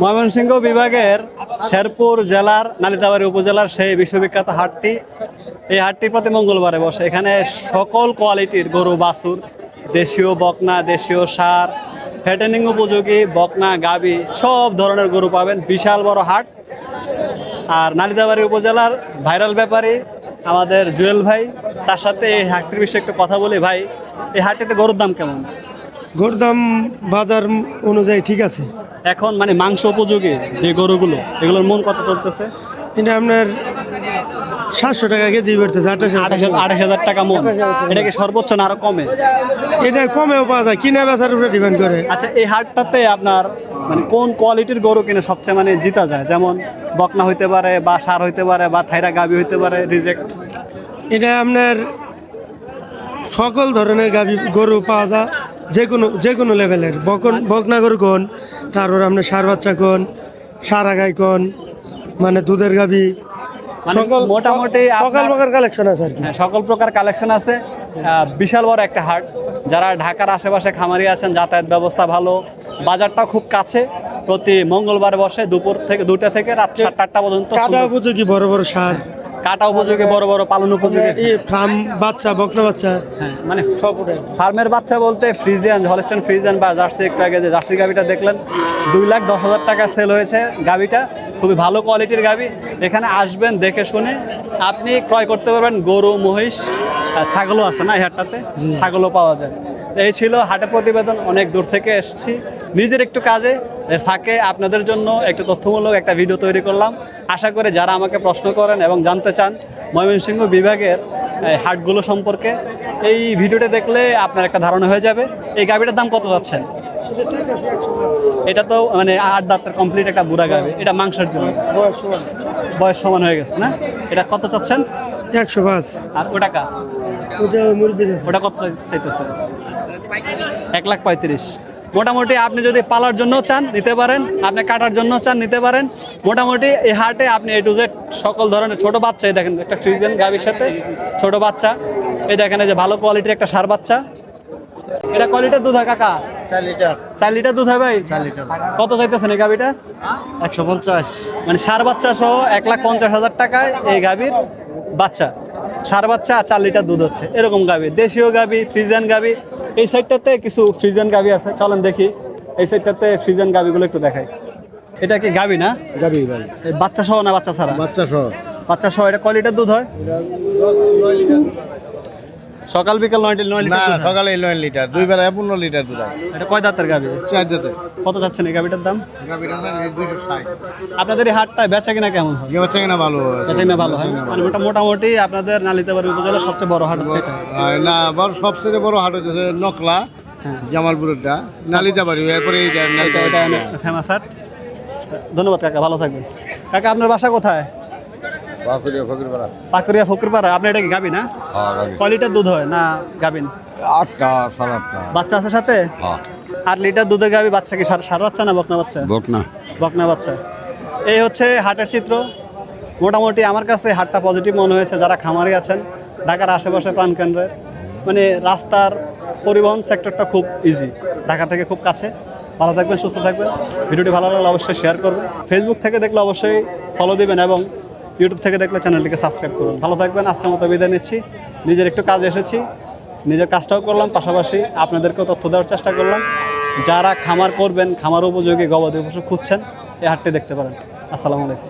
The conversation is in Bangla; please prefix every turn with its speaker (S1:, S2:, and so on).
S1: ময়মনসিংহ বিভাগের শেরপুর জেলার নালিতাবাড়ী উপজেলার সেই বিশ্ববিখ্যাত হাটটি, এই হাটটি প্রতি মঙ্গলবারে বসে। এখানে সকল কোয়ালিটির গরু বাছুর, দেশীয় বকনা, দেশীয় ষাঁড়, ফ্যাটেনিং উপযোগী বকনা, গাভী সব ধরনের গরু পাবেন। বিশাল বড় হাট। আর নালিতাবাড়ী উপজেলার ভাইরাল ব্যাপারী আমাদের জুয়েল ভাই, তার সাথে এই হাটটির বিষয়ে একটু কথা বলি। ভাই, এই হাটটিতে গরুর দাম কেমন?
S2: গরুর দাম বাজার অনুযায়ী ঠিক আছে।
S1: এখন মানে মাংস উপযোগী যে গরুগুলো, এগুলোর মন কত চলতেছে?
S2: এটা আপনার 700 টাকা কেজি পড়তেছে।
S1: 28,000 টাকা মন। এটা কি সর্বোচ্চ না আরো কমে?
S2: এটা কমেও পাওয়া যায়, কিনা বেচার উপরে ডিপেন্ড করে।
S1: আচ্ছা, এই হাটটাতে আপনার মানে কোন কোয়ালিটির গরু কিনে সবচেয়ে মানে জিতা যায়? যেমন বকনা হইতে পারে, বা ষাঁড় হইতে পারে, বা থাইরা গাভী হইতে পারে, রিজেক্ট।
S2: এটা আপনার সকল ধরনের গরু পাওয়া যায়, যে কোনো লেভেলের। বকনা গরু কোন, তারপর আপনার ষাঁড় বাচ্চা কোন, সারা গাই কোন, মানে দুধের গাভী,
S1: মানে
S2: সকল
S1: মোটামুটি
S2: সকল প্রকার কালেকশন আছে আর কি।
S1: হ্যাঁ, সকল প্রকার কালেকশন আছে। বিশাল বড় একটা হাট। যারা ঢাকার আশেপাশে খামারি আছেন, যাতায়াত ব্যবস্থা ভালো, বাজারটাও খুব কাছে। প্রতি মঙ্গলবার বসে দুপুর থেকে 2টা থেকে রাত 7-8টা পর্যন্ত।
S2: কাটা উপযোগী বড় বড় ষাঁড়,
S1: কাটা উপযোগী বড় বড়, পালন উপযোগী।
S2: ফার্ম বাচ্চা, বকনা বাচ্চা,
S1: হ্যাঁ, মানে
S2: সব উঠে।
S1: ফার্মের বাচ্চা বলতে ফ্রিজিয়ান, হলস্টাইন ফ্রিজিয়ান বা জার্সি। একটু আগে যে জার্সি গাভিটা দেখলেন, 2,10,000 টাকা সেল হয়েছে গাভিটা। খুবই ভালো কোয়ালিটির গাভি। এখানে আসবেন, দেখে শুনে আপনি ক্রয় করতে পারবেন। গরু, মহিষ, ছাগলও আছে না এই হাটটাতে? ছাগলও পাওয়া যায়। এই ছিল হাটের প্রতিবেদন। অনেক দূর থেকে এসেছি নিজের একটু কাজে, এর ফাঁকে আপনাদের জন্য একটু তথ্যমূলক একটা ভিডিও তৈরি করলাম। আশা করে যারা আমাকে প্রশ্ন করেন এবং জানতে চান ময়মনসিংহ বিভাগের হাটগুলো সম্পর্কে, এই ভিডিওটা দেখলে আপনার একটা ধারণা হয়ে যাবে। এই গাভিটার দাম কত যাচ্ছেন? এটা তো মানে 8 দাঁতের কমপ্লিট একটা বুড়া গাভি। এটা মাংসের জন্য বয়স সমান হয়ে গেছে না? এটা কত চাচ্ছেন?
S2: 105।
S1: আর ওটা কা? ওটা কত চাইতেছে? 1,35,000। মোটামুটি আপনি যদি পালার জন্য চান নিতে পারেন, আপনি কাটার জন্য চান নিতে পারেন। মোটামুটি এই হাটে আপনি A to Z সকল ধরনের ছোট বাচ্চা, এই দেখেন একটা ফ্রিজিয়ান গাভির সাথে ছোট বাচ্চা। এই দেখেন এই যে ভালো কোয়ালিটির একটা ষাঁড় বাচ্চা। এটা কোয়ালিটির দুধ হয় কাকা? 4 লিটার দুধ হয় ভাই।
S3: 4 লিটার।
S1: কত চাইতেছেন এই গাভিটা?
S3: 150।
S1: মানে ষাঁড় বাচ্চা সহ 1,50,000 টাকায় এই গাভির বাচ্চা। ষাঁড় বাচ্চা আর 4 লিটার দুধ হচ্ছে এরকম গাভি। দেশীয় গাভি, ফ্রিজিয়ান গাভি। এই সাইডটাতে কিছু ফ্রিজিয়ান গাভি আছে, চলেন দেখি। এই সাইডটাতে ফ্রিজিয়ান গাভিগুলো একটু দেখাই। এটা কি গাভি না?
S3: গাবি ভাই।
S1: এই বাচ্চা সহ না বাচ্চা ছাড়া?
S3: বাচ্চা সহ।
S1: বাচ্চা সহ। এটা কয় লিটার দুধ হয়?
S3: 9 লিটার।
S1: সকাল বিকাল 9
S3: না,
S1: লিটার দুধ হয়?
S3: সকালে 9 লিটার, দুই বেলা 15 লিটার দুধ হয়।
S1: এটা কয় দাঁতের গাভি?
S3: 4 দাঁতে।
S1: কত যাচ্ছেন এই গাভিটার দাম?
S3: গাবিটা স্যার 260।
S1: আপনাদের এই হাটটায় বেচা কিনা কেমন হয়?
S3: গেছে কিনা ভালো আছে।
S1: বেচা কিনা ভালো হয়? মানে মোটামুটি আপনাদের নালিতাবাড়ী উপজেলার সবচেয়ে বড় হাট হচ্ছে এটা।
S3: না, বড় সবচেয়ে বড় হাট হচ্ছে নকলা,
S1: হ্যাঁ।
S3: জামালপুরেরটা, নালিতাবাড়ি। এরপরে এই
S1: এটা ফেমাস হাট। ধন্যবাদ কাকা, ভালো থাকবেন। কাকা, আপনার বাসা কোথায়? পাকুরিয়া ফকিরপাড়া। আপনার এটা কি গাবি না? কয় লিটার দুধ হয় না গাবিন?
S3: 8টা 8.5টা
S1: বাচ্চা আছে সাথে? 8 লিটার দুধের গাবি। বাচ্চা কি ষাঁড় বাচ্চা না বকনা বাচ্চা?
S3: বকনা।
S1: বকনা বাচ্চা। এই হচ্ছে হাটের চিত্র। মোটামুটি আমার কাছে হাটটা পজিটিভ মনে হয়েছে। যারা খামারি আছেন ঢাকার আশেপাশে প্রাণকেন্দ্রে, মানে রাস্তার পরিবহন সেক্টরটা খুব ইজি, ঢাকা থেকে খুব কাছে। ভালো থাকবেন, সুস্থ থাকবেন। ভিডিওটি ভালো লাগলে অবশ্যই শেয়ার করবেন। ফেসবুক থেকে দেখলে অবশ্যই ফলো দিবেন এবং ইউটিউব থেকে দেখলে চ্যানেলটিকে সাবস্ক্রাইব করুন। ভালো থাকবেন। আজকের মতো বিদায় নিচ্ছি। নিজের একটু কাজে এসেছি, নিজের কাজটাও করলাম, পাশাপাশি আপনাদেরকেও তথ্য দেওয়ার চেষ্টা করলাম। যারা খামার করবেন, খামার উপযোগী গবাদি পশু খুঁজছেন, এই হাটটি দেখতে পারেন। আসসালামু আলাইকুম।